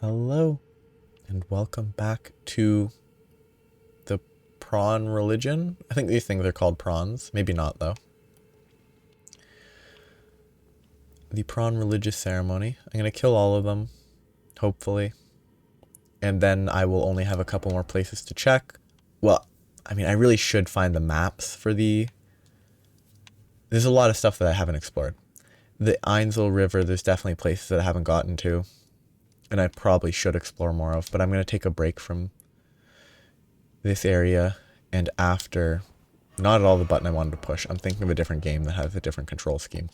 Hello, and welcome back to the prawn religion. I think these things are called prawns. Maybe not, though. The prawn religious ceremony. I'm going to kill all of them, hopefully. And then I will only have a couple more places to check. Well, I mean, I really should find the maps for the... There's a lot of stuff that I haven't explored. The Ainsel River, there's definitely places that I haven't gotten to. And I probably should explore more of, but I'm going to take a break from this area, and after, not at all the button I wanted to push, I'm thinking of a different game that has a different control scheme.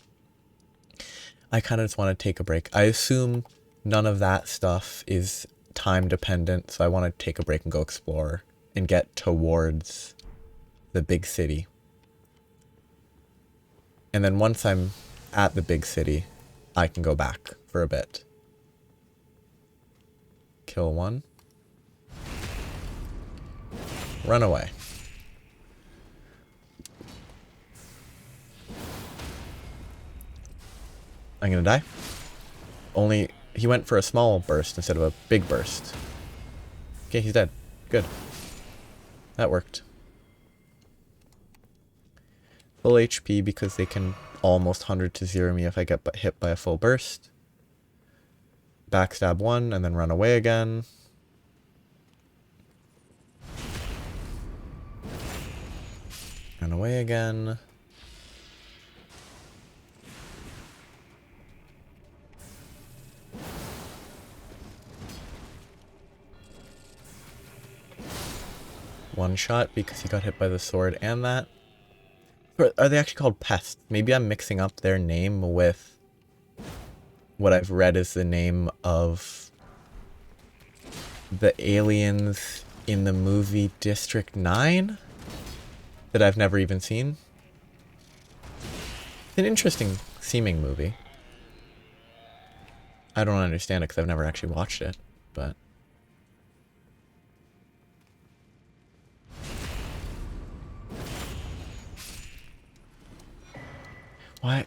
I kind of just want to take a break. I assume none of that stuff is time dependent, so I want to take a break and go explore and get towards the big city. And then once I'm at the big city, I can go back for a bit. Kill one. Run away. I'm gonna die. Only he went for a small burst instead of a big burst. Okay, he's dead. Good. That worked. Full HP because they can almost 100 to 0 me if I get hit by a full burst. Backstab one and then run away again. Run away again. One shot because he got hit by the sword and that. Are they actually called pests? Maybe I'm mixing up their name with what I've read is the name of the aliens in the movie District 9 that I've never even seen. It's an interesting seeming movie. I don't understand it because I've never actually watched it, but... Why?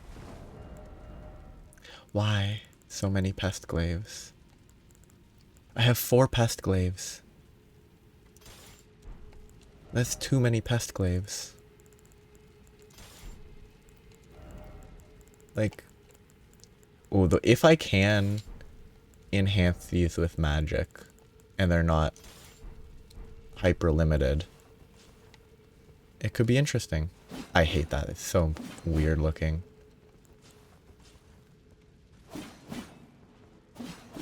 Why so many pest glaives? I have 4 pest glaives. That's too many pest glaives. Like, oh, if I can enhance these with magic, and they're not hyper limited, it could be interesting. I hate that. It's so weird looking.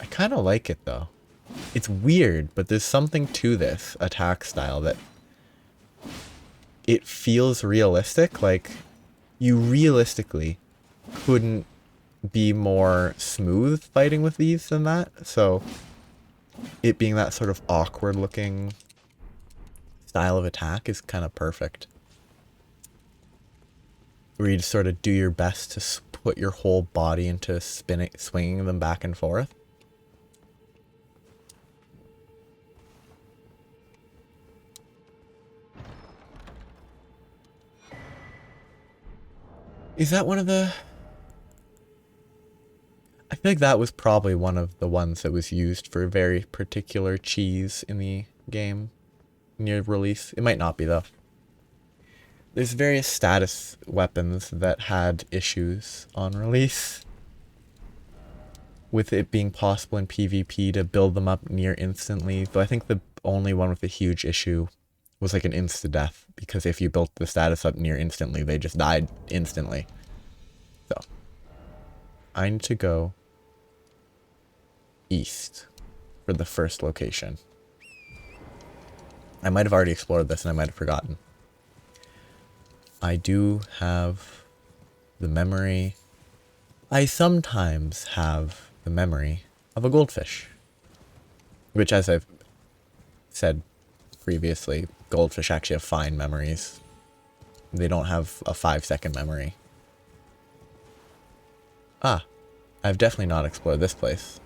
I kind of like it though. It's weird, but there's something to this attack style that it feels realistic. Like, you realistically couldn't be more smooth fighting with these than that. So it being that sort of awkward looking style of attack is kind of perfect. Where you just sort of do your best to put your whole body into swinging them back and forth. Is that one of the... I feel like that was probably one of the ones that was used for a very particular cheese in the game near release. It might not be though. There's various status weapons that had issues on release, with it being possible in PvP to build them up near instantly, though I think the only one with a huge issue was like an insta-death, because if you built the status up near instantly, they just died instantly. So, I need to go east for the first location. I might have already explored this and I might have forgotten. I do have the memory. I sometimes have the memory of a goldfish. Which, as I've said previously, goldfish actually have fine memories. They don't have a 5-second memory. Ah, I've definitely not explored this place.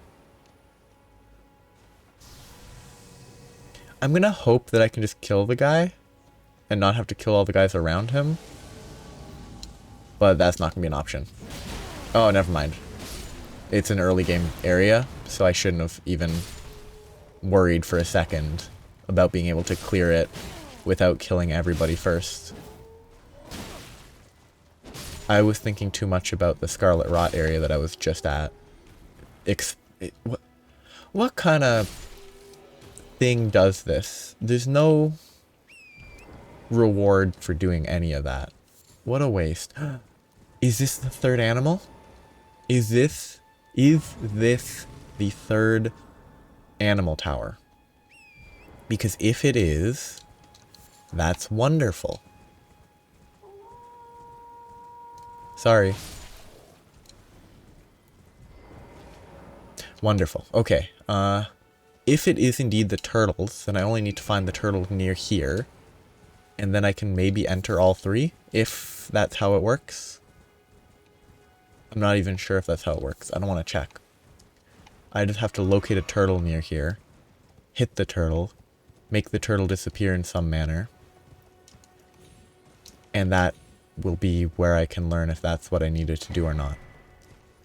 I'm gonna hope that I can just kill the guy and not have to kill all the guys around him. But that's not gonna be an option. Oh, never mind. It's an early game area, so I shouldn't have even worried for a second about being able to clear it without killing everybody first. I was thinking too much about the Scarlet Rot area that I was just at. What kind of thing does this? There's no reward for doing any of that. What a waste. Is this the third animal? Is this the third animal tower? Because if it is, that's wonderful. Sorry. Wonderful. Okay. If it is indeed the turtles, then I only need to find the turtle near here. And then I can maybe enter all three, if that's how it works. I'm not even sure if that's how it works. I don't want to check. I just have to locate a turtle near here, hit the turtle, make the turtle disappear in some manner, and that will be where I can learn if that's what I needed to do or not.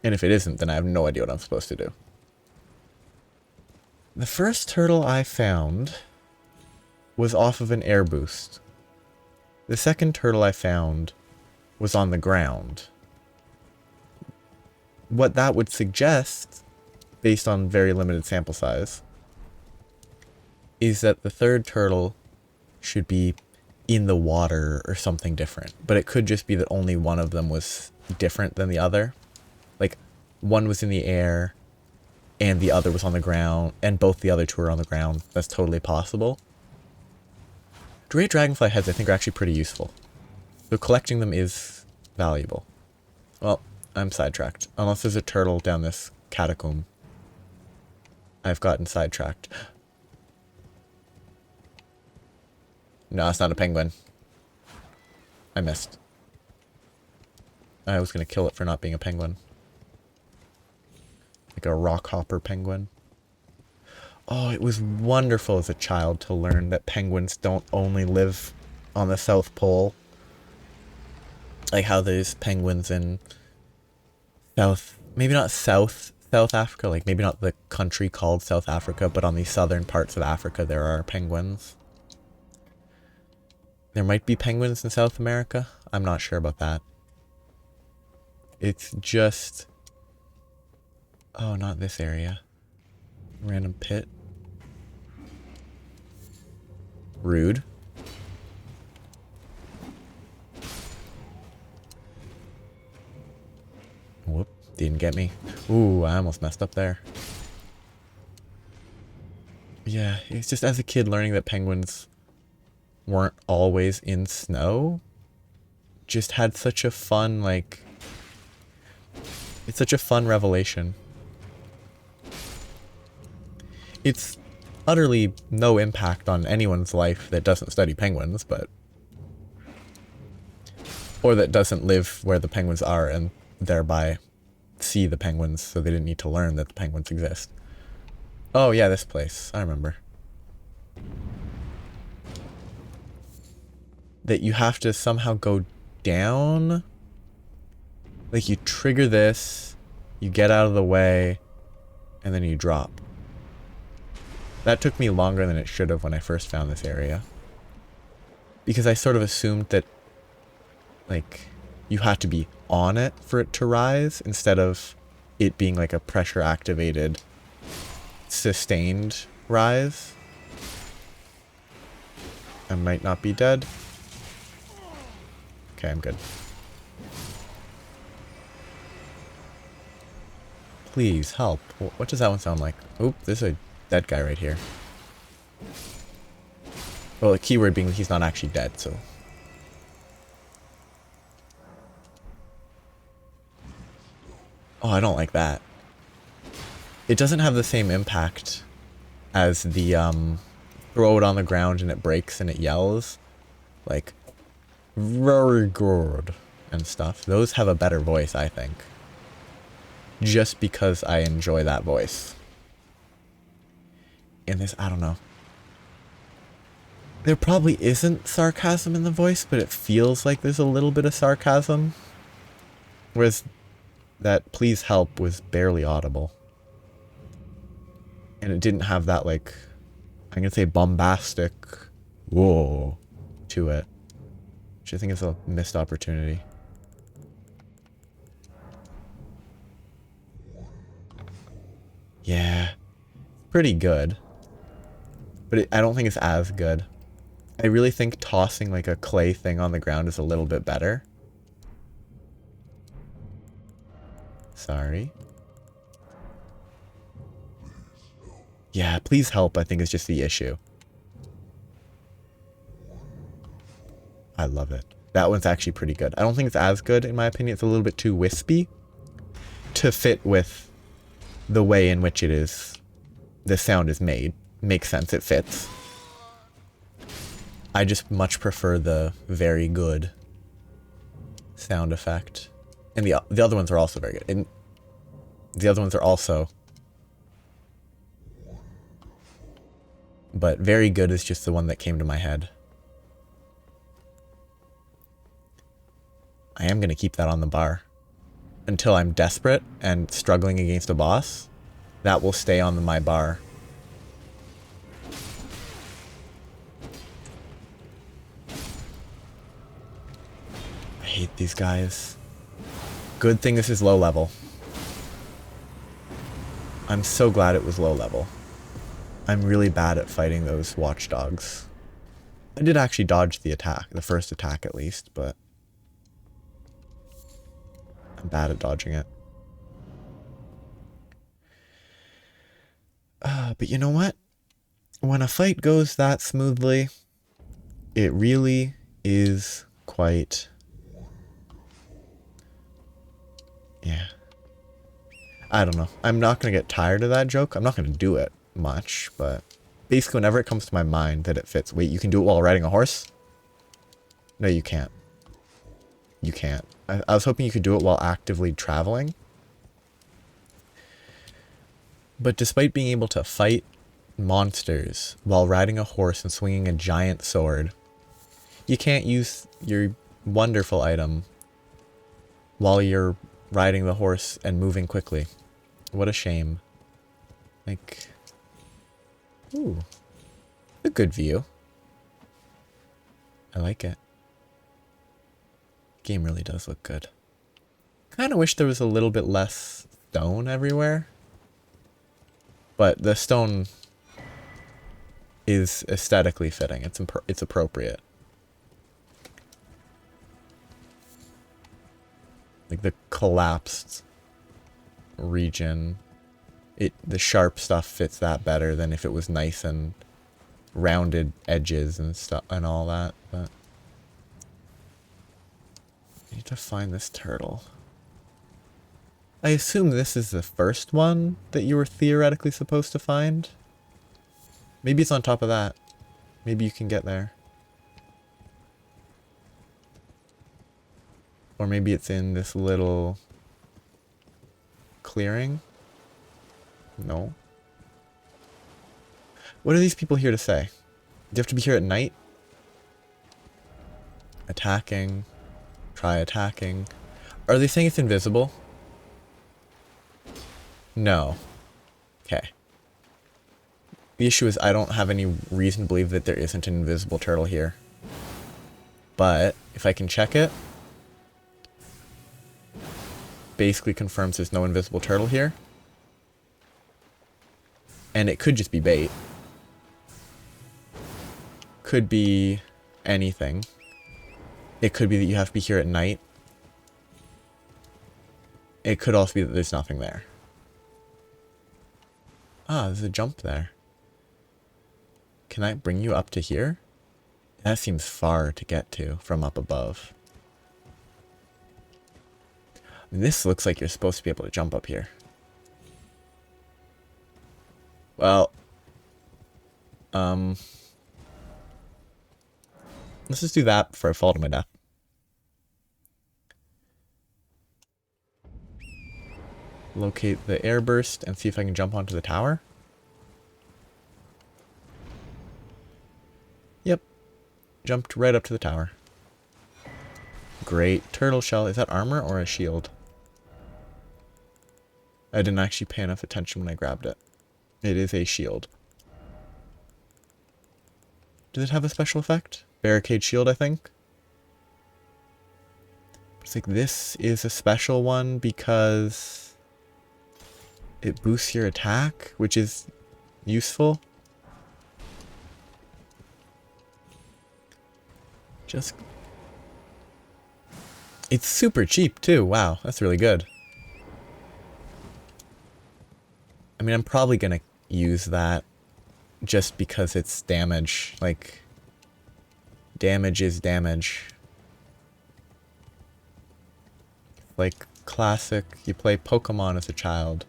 And if it isn't, then I have no idea what I'm supposed to do. The first turtle I found was off of an air boost. The second turtle I found was on the ground. What that would suggest, based on very limited sample size, is that the third turtle should be in the water or something different. But it could just be that only one of them was different than the other. Like, one was in the air and the other was on the ground, and both the other two are on the ground. That's totally possible. Great dragonfly heads, I think, are actually pretty useful. So collecting them is valuable. Well, I'm sidetracked. Unless there's a turtle down this catacomb. I've gotten sidetracked. No, it's not a penguin. I missed. I was going to kill it for not being a penguin. Like a rockhopper penguin. Oh, it was wonderful as a child to learn that penguins don't only live on the South Pole. Like how there's penguins in maybe not South Africa, like maybe not the country called South Africa, but on the southern parts of Africa there are penguins. There might be penguins in South America. I'm not sure about that. It's just... Oh, not this area. Random pit. Rude. Whoop, didn't get me. Ooh, I almost messed up there. Yeah, it's just as a kid learning that penguins weren't always in snow just had such a fun, like... It's such a fun revelation. It's utterly no impact on anyone's life that doesn't study penguins, but... Or that doesn't live where the penguins are and thereby see the penguins, so they didn't need to learn that the penguins exist. Oh yeah, this place. I remember. That you have to somehow go down. Like you trigger this, you get out of the way, and then you drop. That took me longer than it should have when I first found this area. Because I sort of assumed that, like, you had to be on it for it to rise, instead of it being like a pressure activated, sustained rise. I might not be dead. Okay, I'm good. Please, help. What does that one sound like? Oop, there's a dead guy right here. Well, the keyword being he's not actually dead, so... Oh, I don't like that. It doesn't have the same impact as the, throw it on the ground and it breaks and it yells. Like, very good, and stuff. Those have a better voice, I think. Just because I enjoy that voice. In this, I don't know. There probably isn't sarcasm in the voice, but it feels like there's a little bit of sarcasm. Whereas that please help was barely audible. And it didn't have that, like, I'm gonna say bombastic. Whoa. To it. Which I think is a missed opportunity. Yeah. Pretty good. But I don't think it's as good. I really think tossing like a clay thing on the ground is a little bit better. Sorry. Yeah, please help, I think is just the issue. I love it. That one's actually pretty good. I don't think it's as good, in my opinion. It's a little bit too wispy to fit with the way in which it is. The sound is made. Makes sense, it fits. I just much prefer the very good sound effect. And the other ones are also very good. And the other ones are also... But very good is just the one that came to my head. I am going to keep that on the bar. Until I'm desperate and struggling against a boss, that will stay on my bar. I hate these guys. Good thing this is low level. I'm so glad it was low level. I'm really bad at fighting those watchdogs. I did actually dodge the attack, the first attack at least, but I'm bad at dodging it. But you know what? When a fight goes that smoothly, it really is quite... Yeah. I don't know. I'm not going to get tired of that joke. I'm not going to do it much, but basically whenever it comes to my mind that it fits. Wait, you can do it while riding a horse? No, you can't. You can't. I was hoping you could do it while actively traveling. But despite being able to fight monsters while riding a horse and swinging a giant sword, you can't use your wonderful item while you're riding the horse and moving quickly. What a shame. Like, ooh, a good view. I like it. Game really does look good. Kind of wish there was a little bit less stone everywhere. But the stone is aesthetically fitting. It's appropriate. Like the collapsed region, the sharp stuff fits that better than if it was nice and rounded edges and stuff and all that. But I need to find this turtle. I assume this is the first one that you were theoretically supposed to find. Maybe it's on top of that. Maybe you can get there. Or maybe it's in this little clearing. No. What are these people here to say? Do you have to be here at night? Attacking. Try attacking. Are they saying it's invisible? No. Okay. The issue is I don't have any reason to believe that there isn't an invisible turtle here. But if I can check it, basically confirms there's no invisible turtle here. And it could just be bait. Could be anything. It could be that you have to be here at night. It could also be that there's nothing there. Ah, there's a jump there. Can I bring you up to here? That seems far to get to from up above. This looks like you're supposed to be able to jump up here. Well, let's just do that before I fall to my death. Locate the airburst and see if I can jump onto the tower. Yep. Jumped right up to the tower. Great. Turtle shell. Is that armor or a shield? I didn't actually pay enough attention when I grabbed it. It is a shield. Does it have a special effect? Barricade shield, I think. It's like this is a special one because it boosts your attack, which is useful. Just... It's super cheap too. Wow, that's really good. I mean, I'm probably gonna use that just because it's damage. Like, damage is damage. Like, classic, you play Pokemon as a child.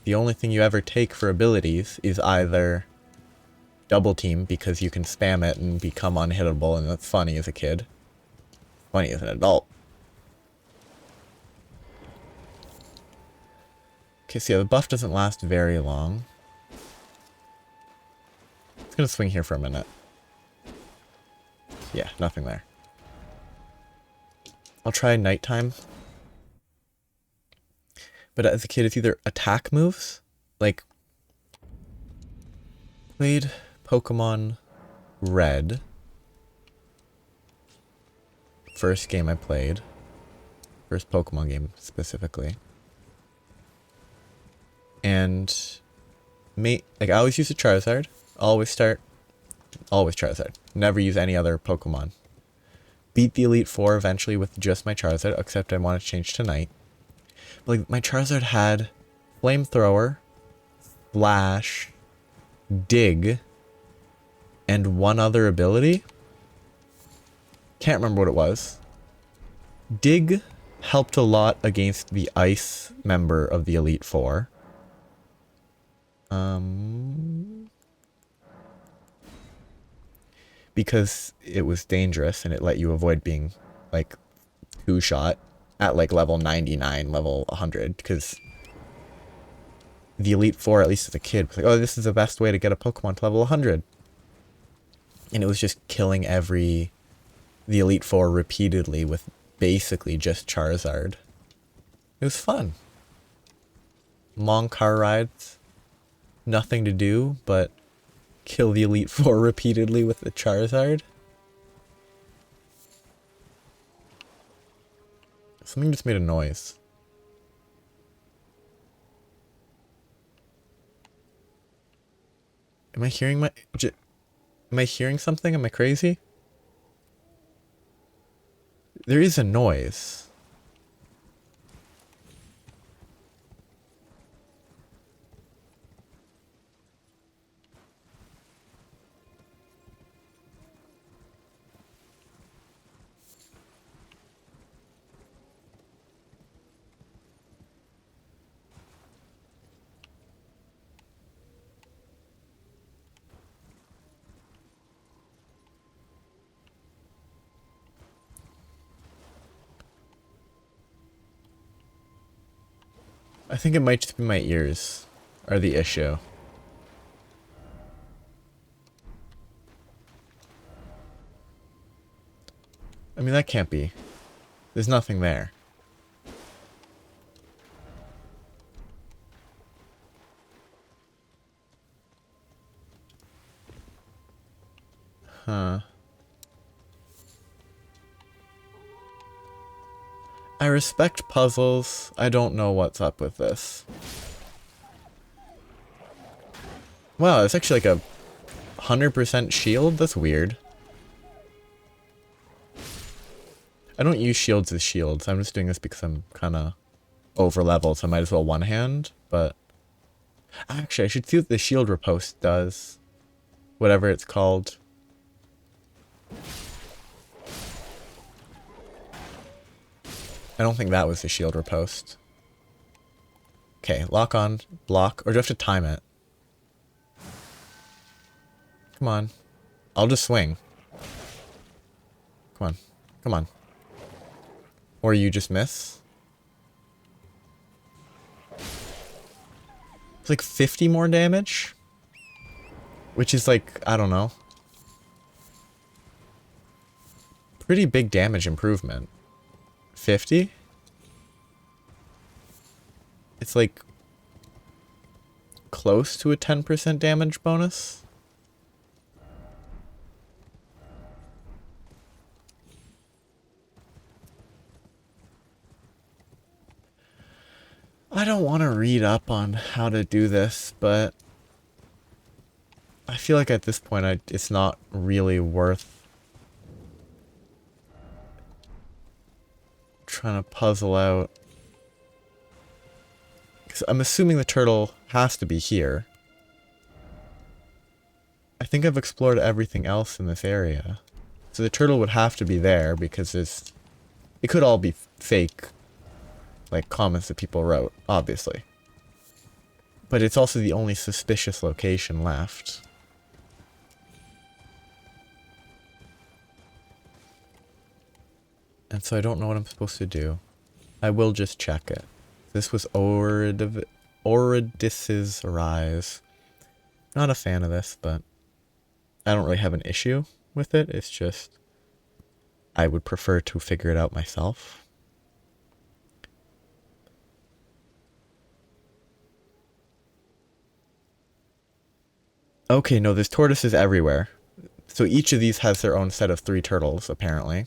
The only thing you ever take for abilities is either double team because you can spam it and become unhittable, and that's funny as a kid. Funny as an adult. Okay, so yeah, the buff doesn't last very long. It's gonna swing here for a minute. Yeah, nothing there. I'll try nighttime. But as a kid, it's either attack moves, like played Pokemon Red. First game I played. First Pokemon game specifically. And like I always use a Charizard. Always Charizard. Never use any other Pokemon. Beat the Elite Four eventually with just my Charizard, except I want to change to Night. But like my Charizard had Flamethrower, Flash, Dig, and one other ability. Can't remember what it was. Dig helped a lot against the Ice member of the Elite Four. Because it was dangerous and it let you avoid being like two-shot at like level 99, level 100, because the Elite Four, at least as a kid, was like, oh, this is the best way to get a Pokemon to level 100. And it was just killing the Elite Four repeatedly with basically just Charizard. It was fun. Long car rides. Nothing to do but kill the Elite Four repeatedly with the Charizard. Something just made a noise. Am I hearing something? Am I crazy? There is a noise. I think it might just be my ears are the issue. I mean, that can't be. There's nothing there. Huh. I respect puzzles. I don't know what's up with this. Wow, it's actually like a 100% shield? That's weird. I don't use shields as shields. I'm just doing this because I'm kind of over leveled, so I might as well one hand, but... Actually, I should see what the shield riposte does. Whatever it's called. I don't think that was the shield riposte. Okay, lock on, block, or do I have to time it? Come on. I'll just swing. Come on. Come on. Or you just miss? It's like 50 more damage? Which is like, I don't know. Pretty big damage improvement. 50? It's like close to a 10% damage bonus. read up on how to do this, but I feel like at this point it's not really worth trying to puzzle out. Because I'm assuming the turtle has to be here. I think I've explored everything else in this area. So the turtle would have to be there because it could all be fake, like, comments that people wrote, obviously. But it's also the only suspicious location left. And so I don't know what I'm supposed to do. I will just check it. This was Oridis's Rise. Not a fan of this, but I don't really have an issue with it. It's just I would prefer to figure it out myself. Okay, no, there's tortoises everywhere. So each of these has their own set of 3 turtles, apparently.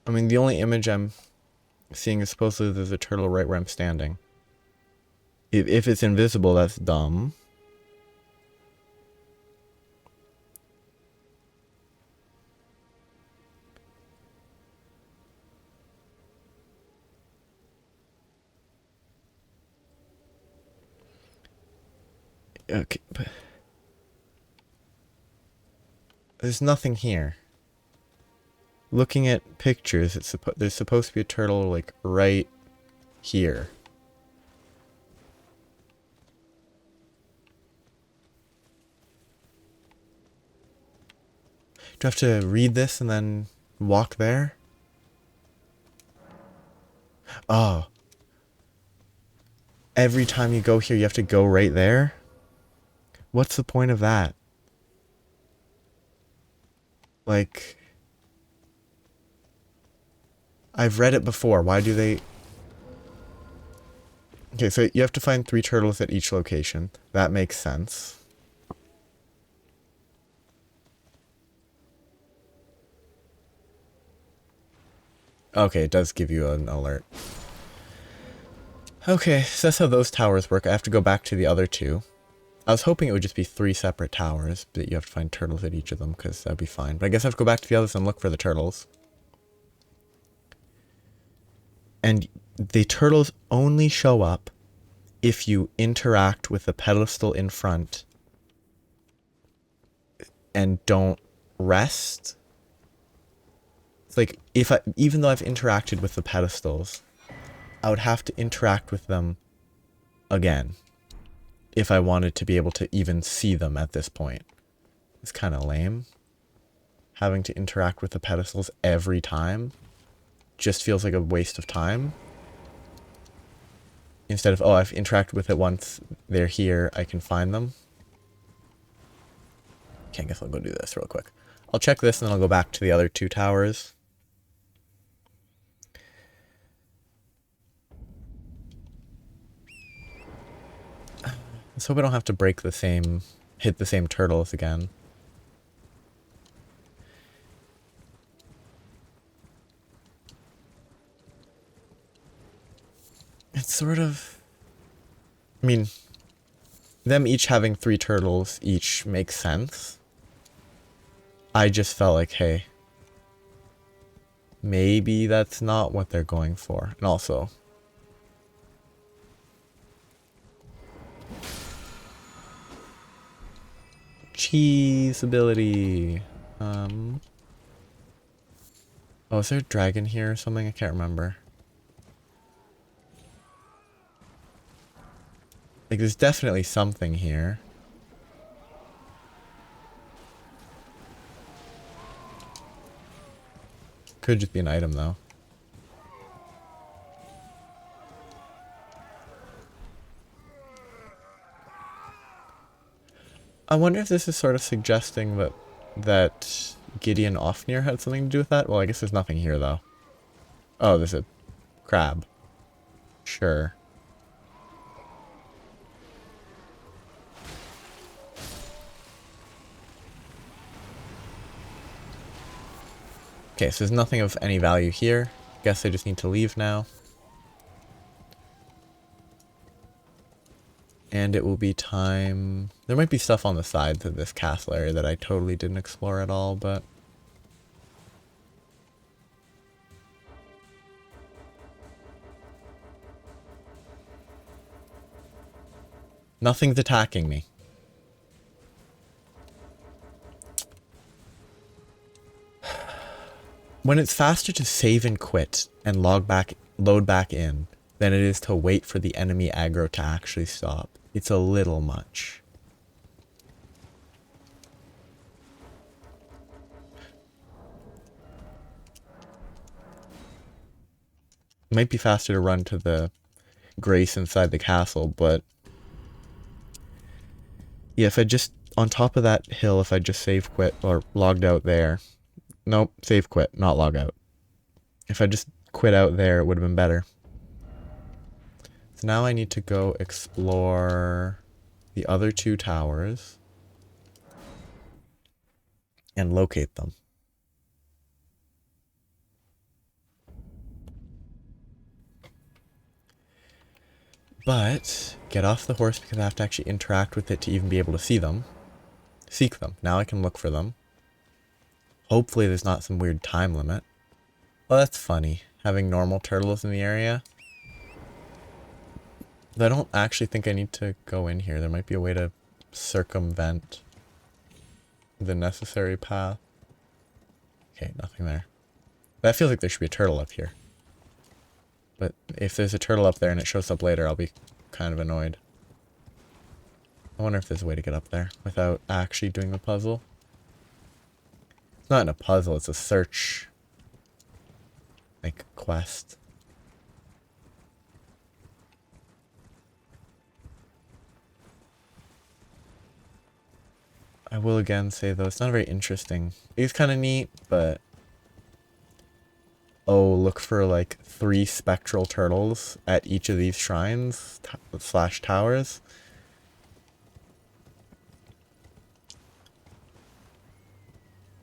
I mean, the only image I'm seeing is supposedly there's a turtle right where I'm standing. If it's invisible, that's dumb. Okay, but there's nothing here. Looking at pictures, there's supposed to be a turtle, like, right here. Do I have to read this and then walk there? Oh. Every time you go here, you have to go right there? What's the point of that? Like, I've read it before. Why do they... Okay, so you have to find 3 turtles at each location. That makes sense. Okay, it does give you an alert. Okay, so that's how those towers work. I have to go back to the other 2. I was hoping it would just be 3 separate towers, but you have to find turtles at each of them, because that'd be fine. But I guess I have to go back to the others and look for the turtles. And the turtles only show up if you interact with the pedestal in front and don't rest. It's like, even though I've interacted with the pedestals, I would have to interact with them again if I wanted to be able to even see them at this point. It's kind of lame. Having to interact with the pedestals every time just feels like a waste of time. Instead of, oh, I've interacted with it once, they're here, I can find them. Okay, I guess I'll go do this real quick. I'll check this and then I'll go back to the other 2 towers. Let's hope I don't have to hit the same turtles again. It's sort of... I mean, them each having 3 turtles each makes sense. I just felt like, hey, maybe that's not what they're going for. And also... cheese ability. Oh, is there a dragon here or something? I can't remember. Like, there's definitely something here. Could just be an item, though. I wonder if this is sort of suggesting that Gideon Ofnir had something to do with that. Well, I guess there's nothing here though. Oh, there's a crab. Sure. Okay, so there's nothing of any value here. Guess I just need to leave now. And it will be time... There might be stuff on the sides of this castle area that I totally didn't explore at all, but... Nothing's attacking me. When it's faster to save and quit and load back in than it is to wait for the enemy aggro to actually stop, it's a little much. It might be faster to run to the Grace inside the castle, but yeah, if I just, on top of that hill, if I just save quit or logged out there. Nope, save quit, not log out. If I just quit out there, it would have been better. So now I need to go explore the other two towers and locate them. But get off the horse because I have to actually interact with it to even be able to see them. Seek them. Now I can look for them. Hopefully there's not some weird time limit. Well, that's funny, having normal turtles in the area. But I don't actually think I need to go in here. There might be a way to circumvent the necessary path. Okay, nothing there. That feels like there should be a turtle up here. But if there's a turtle up there and it shows up later, I'll be kind of annoyed. I wonder if there's a way to get up there without actually doing the puzzle. It's not in a puzzle, it's a search, like, quest. I will again say though, it's not very interesting. It's kind of neat, but... Oh, look for like 3 spectral turtles at each of these shrines slash towers.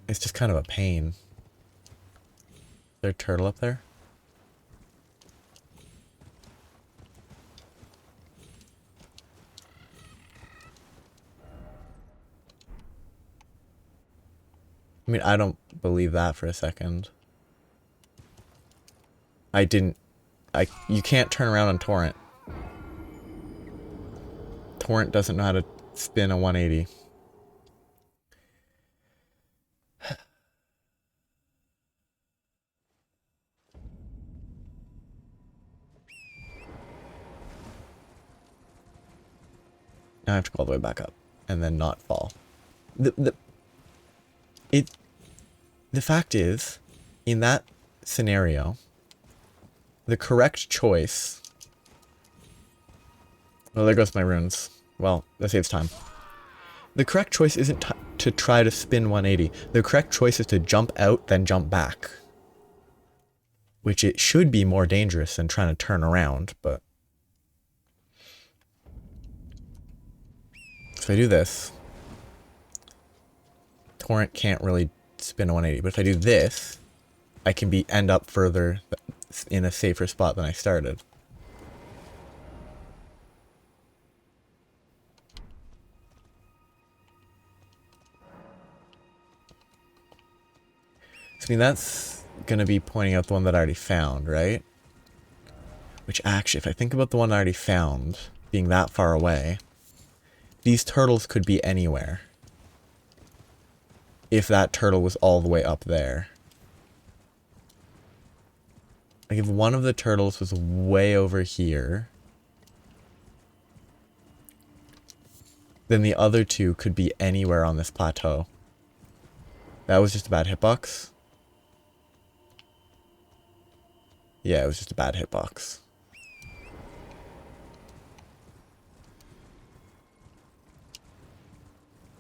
It's just kind of a pain. Is there a turtle up there? I mean, I don't believe that for a second. You can't turn around on Torrent. Torrent doesn't know how to spin a 180. Now I have to go all the way back up and then not fall. The fact is, in that scenario, the correct choice... Well, there goes my runes. Well, that saves time. The correct choice isn't to try to spin 180. The correct choice is to jump out, then jump back. Which it should be more dangerous than trying to turn around, but... So if I do this, Torrent can't really spin a 180. But if I do this, I can end up further in a safer spot than I started. So, I mean, that's going to be pointing out the one that I already found, right? Which actually, if I think about the one I already found being that far away, these turtles could be anywhere. If that turtle was all the way up there. Like if one of the turtles was way over here, then the other two could be anywhere on this plateau. That was just a bad hitbox. Yeah, it was just a bad hitbox.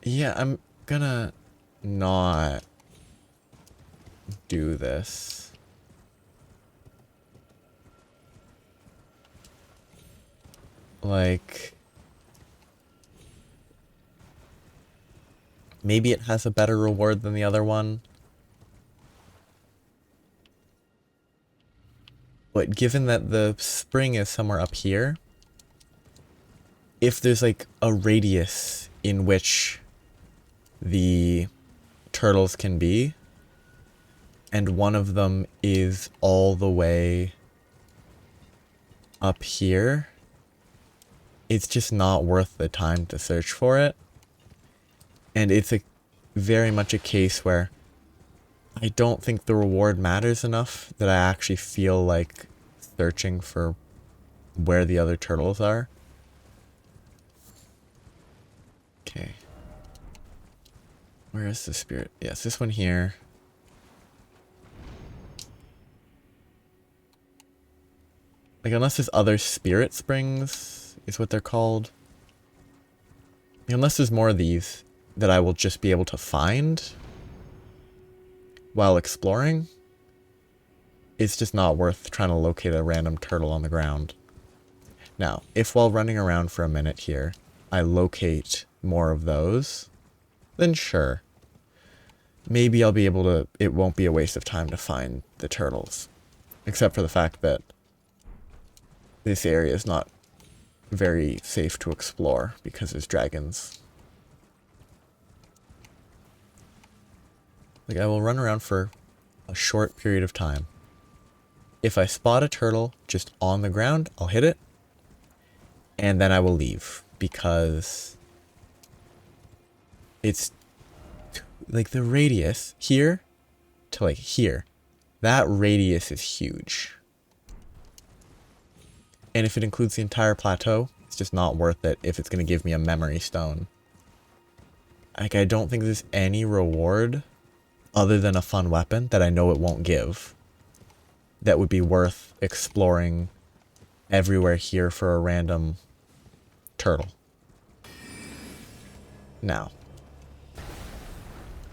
Yeah, I'm gonna not do this. Like, maybe it has a better reward than the other one. But given that the spring is somewhere up here, if there's like a radius in which the turtles can be, and one of them is all the way up here, it's just not worth the time to search for it. And it's very much a case where I don't think the reward matters enough that I actually feel like searching for where the other turtles are. Okay. Where is the spirit? Yes, this one here. Like, unless there's other spirit springs, is what they're called. Unless there's more of these that I will just be able to find while exploring, it's just not worth trying to locate a random turtle on the ground. Now, if while running around for a minute here, I locate more of those, then sure. Maybe I'll be able to, it won't be a waste of time to find the turtles. Except for the fact that this area is not very safe to explore because there's dragons. Like, I will run around for a short period of time. If I spot a turtle just on the ground, I'll hit it. And then I will leave because it's like the radius here to like here. That radius is huge. And if it includes the entire plateau, it's just not worth it if it's going to give me a memory stone. Like, I don't think there's any reward other than a fun weapon that I know it won't give that would be worth exploring everywhere here for a random turtle. Now,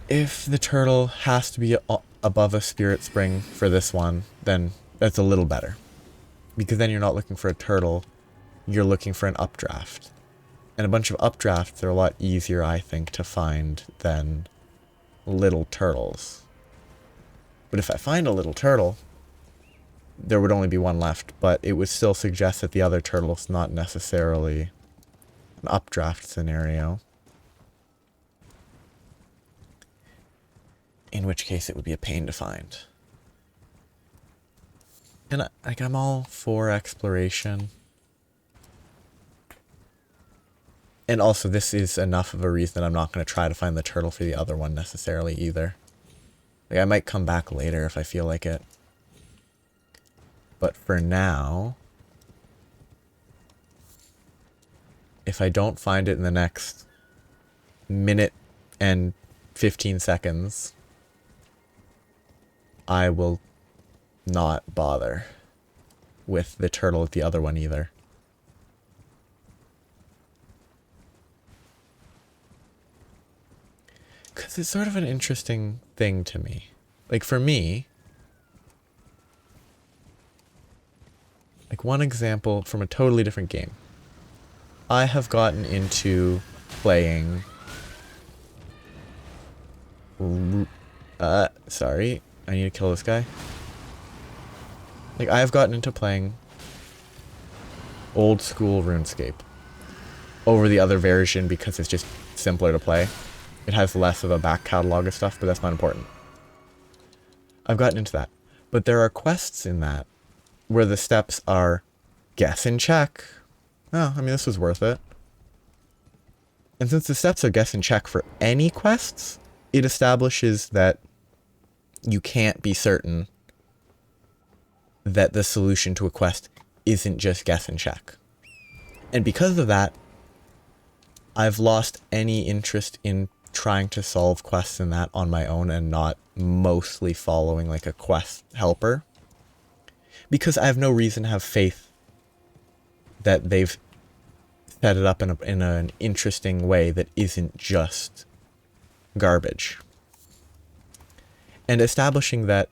if the turtle has to be above a spirit spring for this one, then that's a little better. Because then you're not looking for a turtle, you're looking for an updraft. And a bunch of updrafts are a lot easier, I think, to find than little turtles. But if I find a little turtle, there would only be one left, but it would still suggest that the other turtle's not necessarily an updraft scenario. In which case it would be a pain to find. And like, I'm all for exploration. And also, this is enough of a reason that I'm not going to try to find the turtle for the other one necessarily either. Like, I might come back later if I feel like it. But for now, if I don't find it in the next minute and 15 seconds, I will not bother with the turtle at the other one either. Because it's sort of an interesting thing to me. Like, for me, like, one example from a totally different game. I have gotten into playing... sorry. I need to kill this guy. Like, I have gotten into playing old school RuneScape over the other version because it's just simpler to play. It has less of a back catalog of stuff, but that's not important. I've gotten into that. But there are quests in that where the steps are guess and check. Oh, I mean, this was worth it. And since the steps are guess and check for any quests, it establishes that you can't be certain that the solution to a quest isn't just guess and check. And because of that, I've lost any interest in trying to solve quests in that on my own and not mostly following like a quest helper. Because I have no reason to have faith that they've set it up in an interesting way that isn't just garbage. And establishing that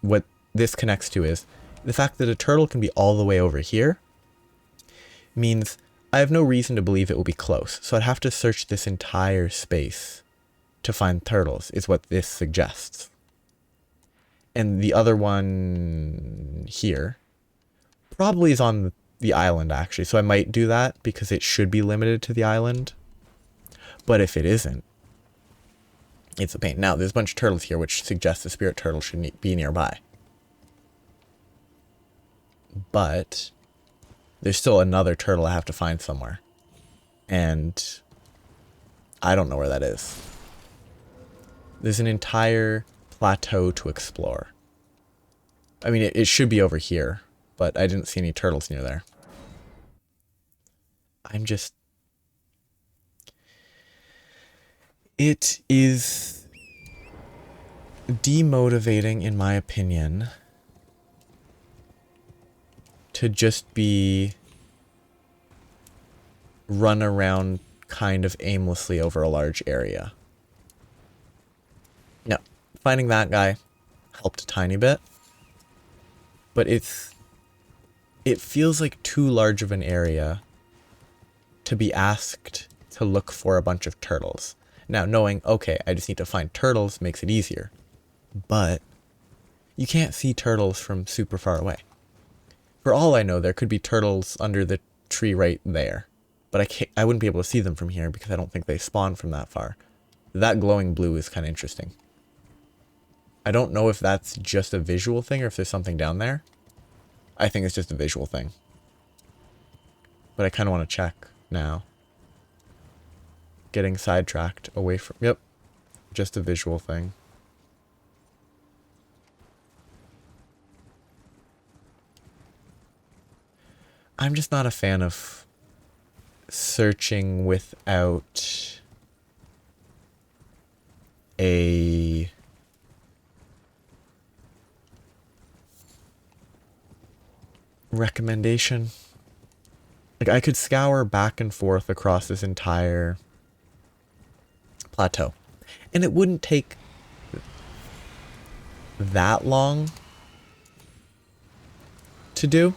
what this connects to is the fact that a turtle can be all the way over here means I have no reason to believe it will be close. So I'd have to search this entire space to find turtles, is what this suggests. And the other one here probably is on the island, actually. So I might do that because it should be limited to the island. But if it isn't, it's a pain. Now, there's a bunch of turtles here, which suggests the spirit turtle should be nearby. But there's still another turtle I have to find somewhere. And I don't know where that is. There's an entire plateau to explore. I mean, it should be over here, but I didn't see any turtles near there. It is demotivating, in my opinion, to just be run around kind of aimlessly over a large area. No, finding that guy helped a tiny bit, but it feels like too large of an area to be asked to look for a bunch of turtles. Now, knowing, okay, I just need to find turtles makes it easier, but you can't see turtles from super far away. For all I know, there could be turtles under the tree right there, but I wouldn't be able to see them from here because I don't think they spawn from that far. That glowing blue is kind of interesting. I don't know if that's just a visual thing or if there's something down there. I think it's just a visual thing. But I kind of want to check now. Getting sidetracked away from... Yep. Just a visual thing. I'm just not a fan of searching without a recommendation. Like, I could scour back and forth across this entire plateau, and it wouldn't take that long to do.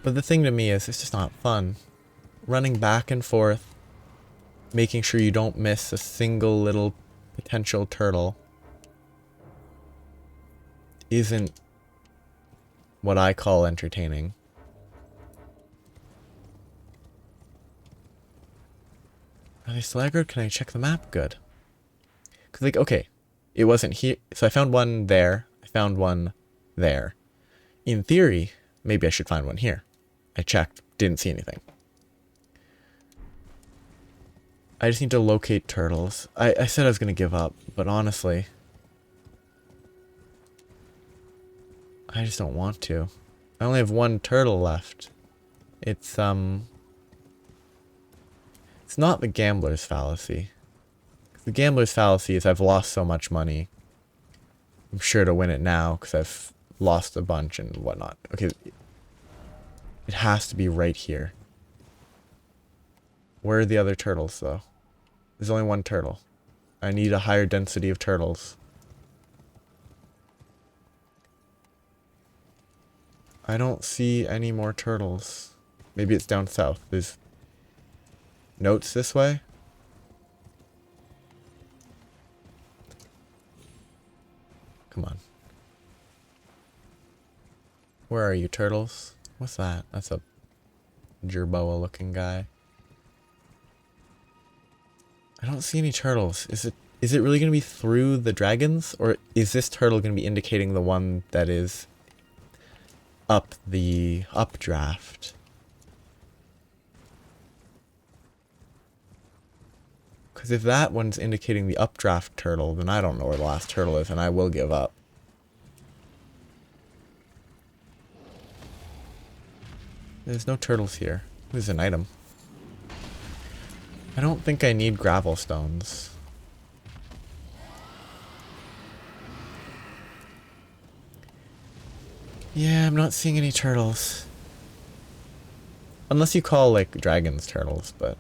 But the thing to me is, it's just not fun. Running back and forth, making sure you don't miss a single little potential turtle isn't what I call entertaining. Are they still aggroed? Can I check the map? Good. Because, like, okay, it wasn't here. So I found one there. I found one there. In theory, maybe I should find one here. I checked. Didn't see anything. I just need to locate turtles. I said I was going to give up, but honestly, I just don't want to. I only have one turtle left. It's not the gambler's fallacy. The gambler's fallacy is I've lost so much money. I'm sure to win it now because I've lost a bunch and whatnot. Okay, it has to be right here. Where are the other turtles, though? There's only one turtle. I need a higher density of turtles. I don't see any more turtles. Maybe it's down south. There's notes this way. Come on. Where are you, turtles? What's that? That's a jerboa looking guy. I don't see any turtles. Is it really going to be through the dragons? Or is this turtle going to be indicating the one that is up the updraft? Because if that one's indicating the updraft turtle, then I don't know where the last turtle is, and I will give up. There's no turtles here. There's an item. I don't think I need gravel stones. Yeah, I'm not seeing any turtles. Unless you call, like, dragons turtles, but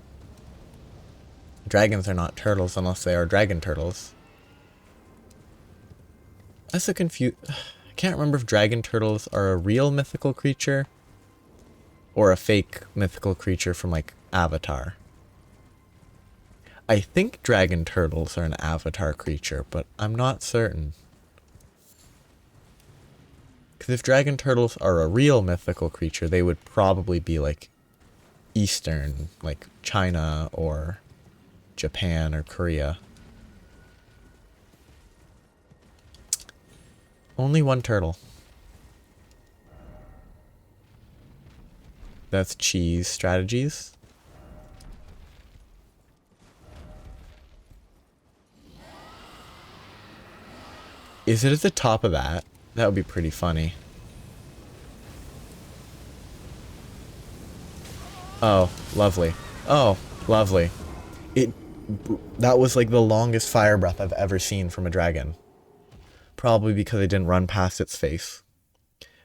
Dragons are not turtles unless they are dragon turtles. That's a I can't remember if dragon turtles are a real mythical creature or a fake mythical creature from, like, Avatar. I think dragon turtles are an Avatar creature, but I'm not certain. Because if dragon turtles are a real mythical creature, they would probably be, like, Eastern, like China or Japan or Korea. Only one turtle. That's cheese strategies. Is it at the top of that? That would be pretty funny. Oh, lovely. Oh, lovely. That was like the longest fire breath I've ever seen from a dragon. Probably because I didn't run past its face.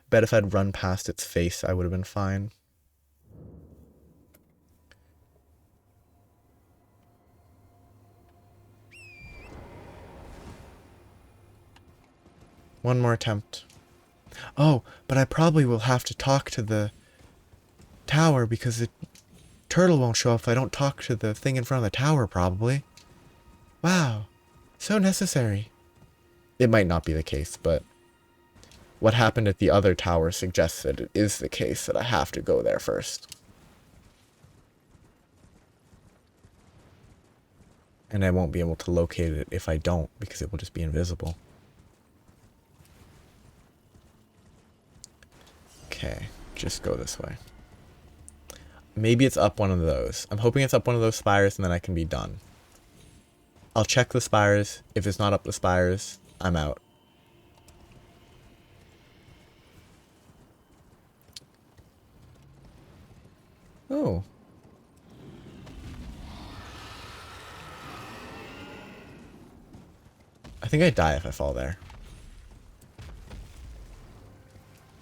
Bet if I'd run past its face, I would have been fine. One more attempt. Oh, but I probably will have to talk to the tower because the turtle won't show up if I don't talk to the thing in front of the tower, probably. Wow. So necessary. It might not be the case, but what happened at the other tower suggests that it is the case that I have to go there first. And I won't be able to locate it if I don't, because it will just be invisible. Okay, just go this way. Maybe it's up one of those. I'm hoping it's up one of those spires and then I can be done. I'll check the spires. If it's not up the spires, I'm out. Oh. I think I die if I fall there.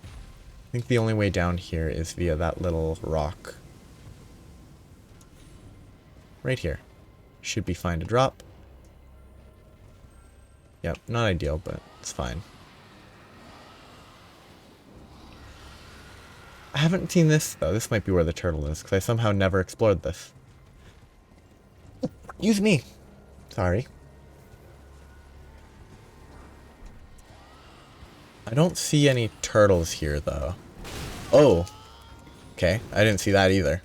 I think the only way down here is via that little rock. Right here. Should be fine to drop. Yep, not ideal, but it's fine. I haven't seen this, though. This might be where the turtle is, because I somehow never explored this. Use me! Sorry. I don't see any turtles here, though. Oh! Okay, I didn't see that either.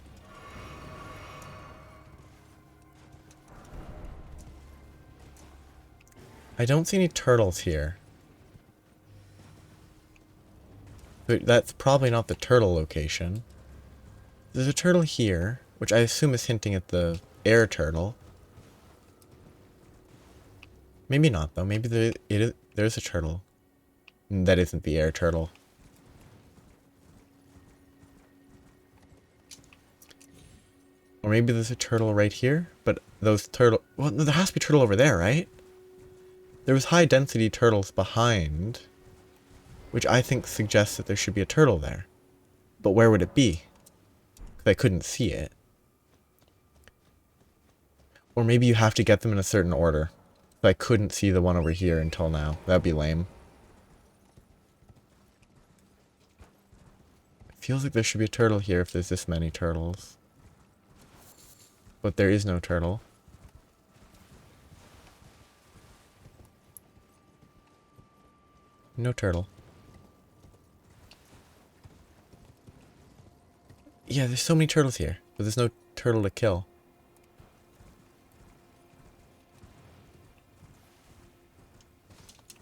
I don't see any turtles here. But that's probably not the turtle location. There's a turtle here, which I assume is hinting at the air turtle. Maybe not, though. Maybe there's a turtle. That isn't the air turtle. Or maybe there's a turtle right here, but those turtle... Well, there has to be a turtle over there, right? There was high density turtles behind, which I think suggests that there should be a turtle there. But where would it be? Because I couldn't see it. Or maybe you have to get them in a certain order. So I couldn't see the one over here until now. That'd be lame. It feels like there should be a turtle here if there's this many turtles. But there is no turtle. No turtle. Yeah, there's so many turtles here, but there's no turtle to kill.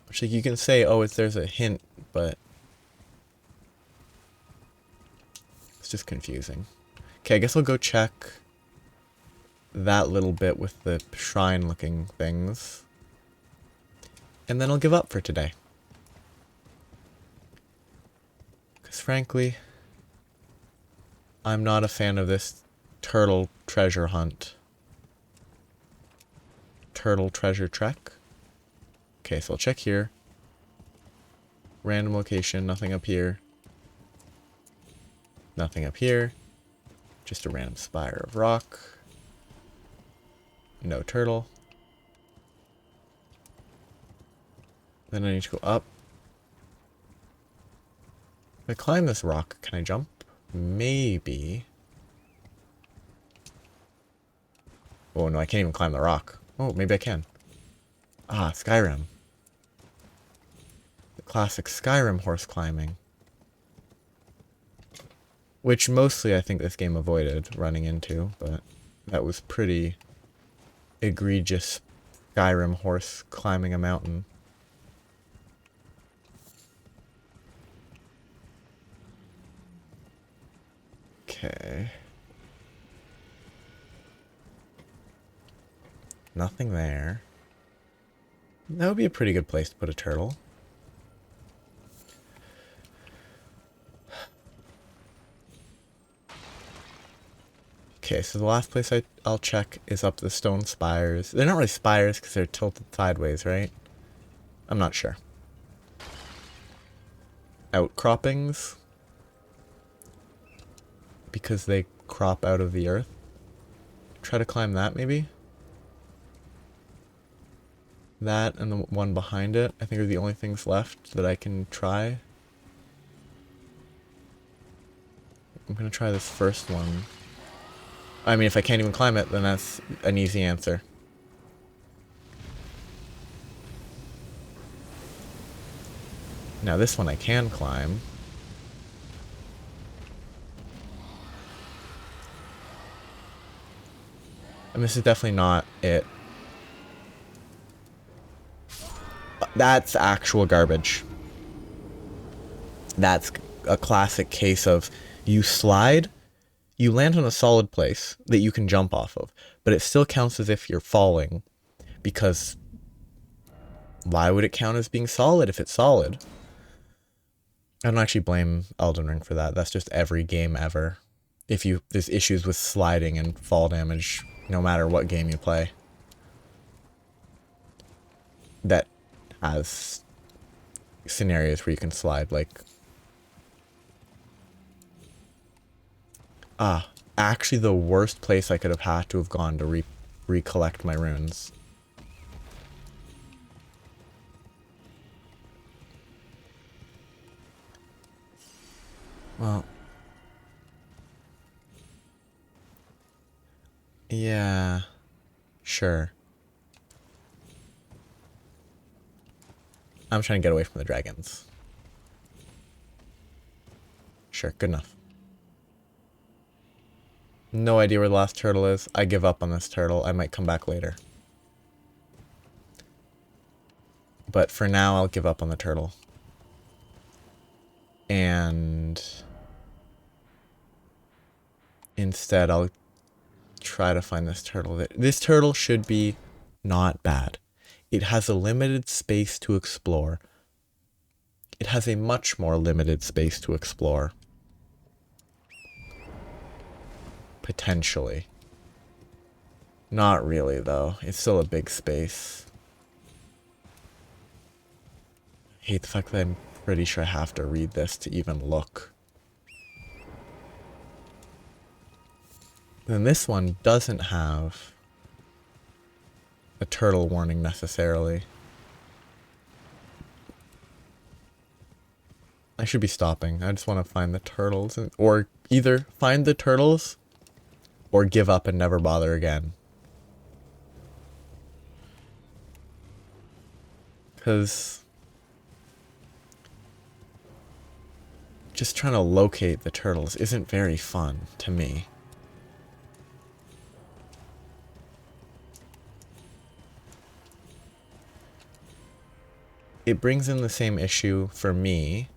Which, like, you can say, oh, there's a hint, but it's just confusing. Okay, I guess I'll go check that little bit with the shrine-looking things. And then I'll give up for today. Because frankly, I'm not a fan of this turtle treasure hunt. Turtle treasure trek. Okay, so I'll check here. Random location, nothing up here. Nothing up here. Just a random spire of rock. No turtle. Then I need to go up. If I climb this rock, can I jump? Maybe. Oh no, I can't even climb the rock. Oh, maybe I can. Ah, Skyrim. The classic Skyrim horse climbing. Which mostly I think this game avoided running into, but that was pretty egregious Skyrim horse climbing a mountain. Okay. Nothing there. That would be a pretty good place to put a turtle. Okay, so the last place I'll check is up the stone spires. They're not really spires because they're tilted sideways, right? I'm not sure. Outcroppings. Because they crop out of the earth. Try to climb that, maybe? That and the one behind it, I think, are the only things left that I can try. I'm gonna try this first one. I mean, if I can't even climb it, then that's an easy answer. Now this one I can climb. And this is definitely not it. That's actual garbage. That's a classic case of you slide, you land on a solid place that you can jump off of, but it still counts as if you're falling, because why would it count as being solid if it's solid? I don't actually blame Elden Ring for that. That's just every game ever. There's issues with sliding and fall damage, no matter what game you play, that has scenarios where you can slide, like... actually the worst place I could have had to have gone to recollect my runes. Well... yeah... sure. I'm trying to get away from the dragons. Sure, good enough. No idea where the last turtle is. I give up on this turtle. I might come back later. But for now, I'll give up on the turtle. And instead, I'll try to find this turtle. This turtle should be not bad. It has a limited space to explore. It has a much more limited space to explore. Potentially. Not really, though. It's still a big space. I hate the fact that I'm pretty sure I have to read this to even look. Then this one doesn't have a turtle warning necessarily. I should be stopping. I just want to find the turtles, or either find the turtles or give up and never bother again. Because just trying to locate the turtles isn't very fun to me. It brings in the same issue for me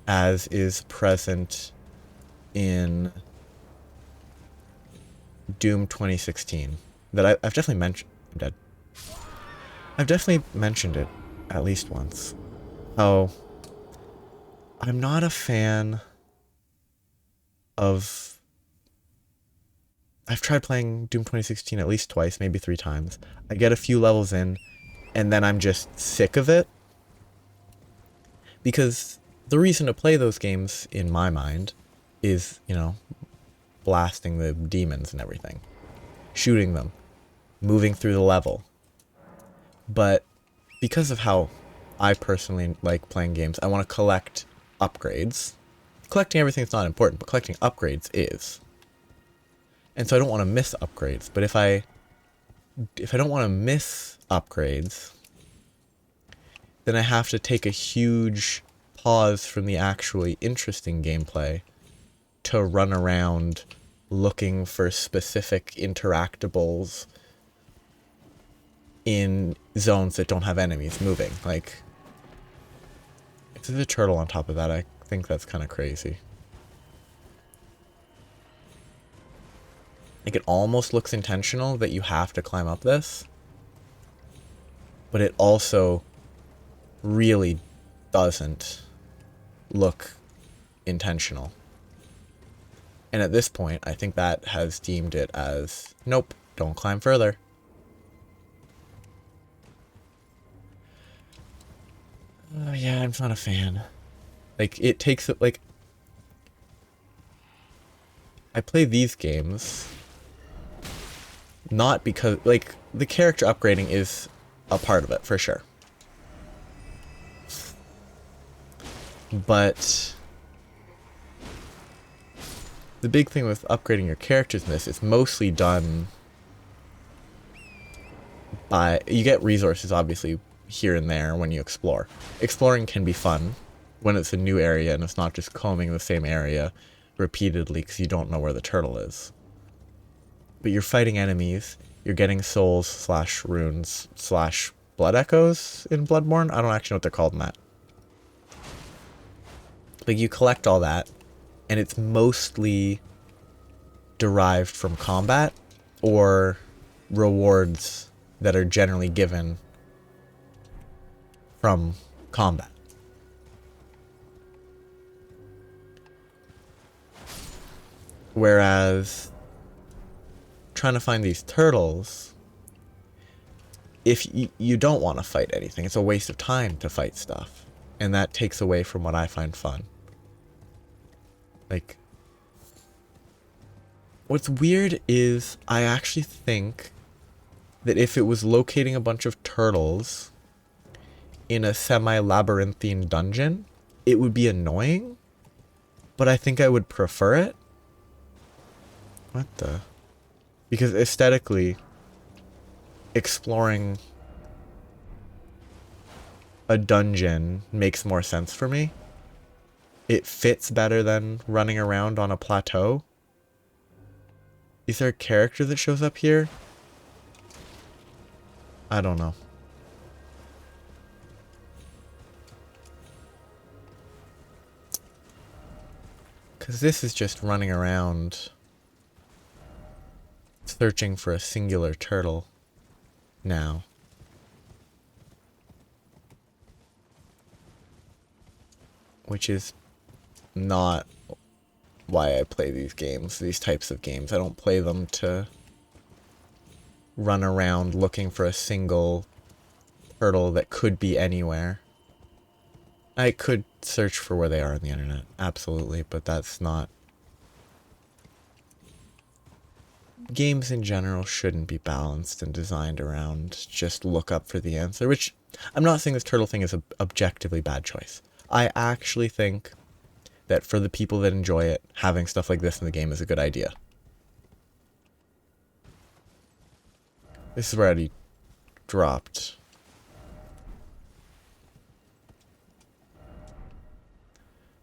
as is present in Doom 2016 that I've definitely mentioned. I'm dead. I've definitely mentioned it at least once. Oh, I'm not a fan of... I've tried playing Doom 2016 at least twice, maybe 3 times. I get a few levels in, and then I'm just sick of it. Because the reason to play those games, in my mind, is, you know, blasting the demons and everything. Shooting them. moving through the level. But because of how I personally like playing games, I want to collect upgrades. Collecting everything's not important, but collecting upgrades is. And so I don't want to miss upgrades. But if I don't want to miss upgrades, then I have to take a huge pause from the actually interesting gameplay to run around looking for specific interactables in zones that don't have enemies moving. Like, if there's a turtle on top of that, I think that's kind of crazy. Like, it almost looks intentional that you have to climb up this, but it also really doesn't look intentional. And at this point, I think that has deemed it as, nope, don't climb further. Yeah, I'm not a fan. Like, it takes it, like, I play these games not because, like, the character upgrading is a part of it, for sure. But the big thing with upgrading your characters in this is mostly done by, you get resources, obviously, here and there when you explore. Exploring can be fun when it's a new area and it's not just combing the same area repeatedly because you don't know where the turtle is. But you're fighting enemies, you're getting souls slash runes slash blood echoes in Bloodborne. I don't actually know what they're called in that. But you collect all that, and it's mostly derived from combat or rewards that are generally given from combat. Whereas trying to find these turtles, if you don't want to fight anything, it's a waste of time to fight stuff. And that takes away from what I find fun. Like, what's weird is I actually think that if it was locating a bunch of turtles in a semi-labyrinthine dungeon, it would be annoying, but I think I would prefer it. What the? Because aesthetically, exploring a dungeon makes more sense for me. It fits better than running around on a plateau. Is there a character that shows up here? I don't know. Because this is just running around searching for a singular turtle now. Which is not why I play these games, these types of games. I don't play them to run around looking for a single turtle that could be anywhere. I could search for where they are on the internet, absolutely, but that's not... Games in general shouldn't be balanced and designed around just look up for the answer, which I'm not saying this turtle thing is an objectively bad choice. I actually think that for the people that enjoy it, having stuff like this in the game is a good idea. This is where I already dropped.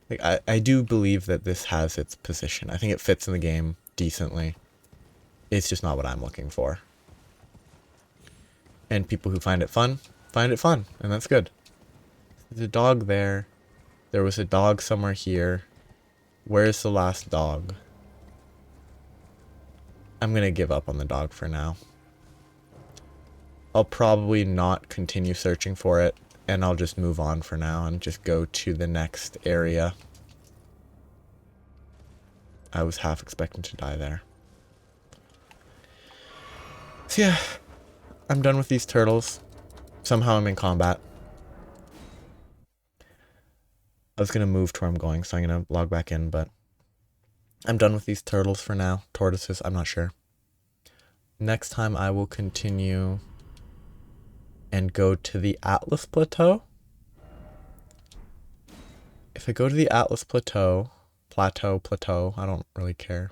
Like, I do believe that this has its position. I think it fits in the game decently. It's just not what I'm looking for. And people who find it fun, and that's good. There's a dog there. There was a dog somewhere here. Where's the last dog? I'm gonna give up on the dog for now. I'll probably not continue searching for it, and I'll just move on for now and just go to the next area. I was half expecting to die there. So yeah, I'm done with these turtles. Somehow I'm in combat. I was gonna move to where I'm going, so I'm gonna log back in, but I'm done with these turtles for now. Tortoises, I'm not sure. Next time I will continue and go to the Atlas Plateau. If I go to the Atlas Plateau, I don't really care.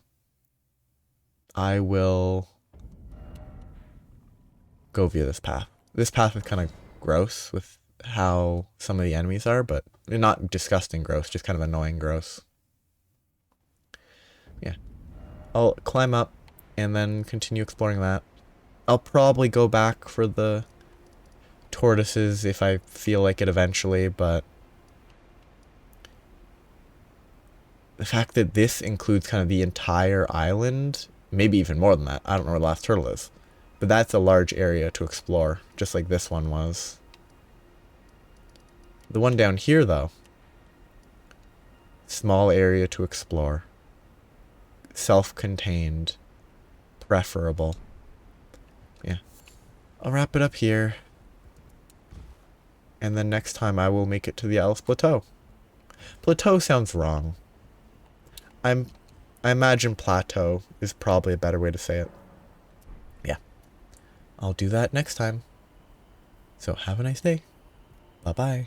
I will go via this path. This path is kind of gross with how some of the enemies are, but not disgusting gross, just kind of annoying gross. Yeah. I'll climb up and then continue exploring that. I'll probably go back for the tortoises if I feel like it eventually, but the fact that this includes kind of the entire island, maybe even more than that. I don't know where the last turtle is. But that's a large area to explore, just like this one was. The one down here, though, small area to explore. Self-contained. Preferable. Yeah. I'll wrap it up here. And then next time I will make it to the Atlas Plateau. Plateau sounds wrong. I imagine plateau is probably a better way to say it. Yeah. I'll do that next time. So have a nice day. Bye-bye.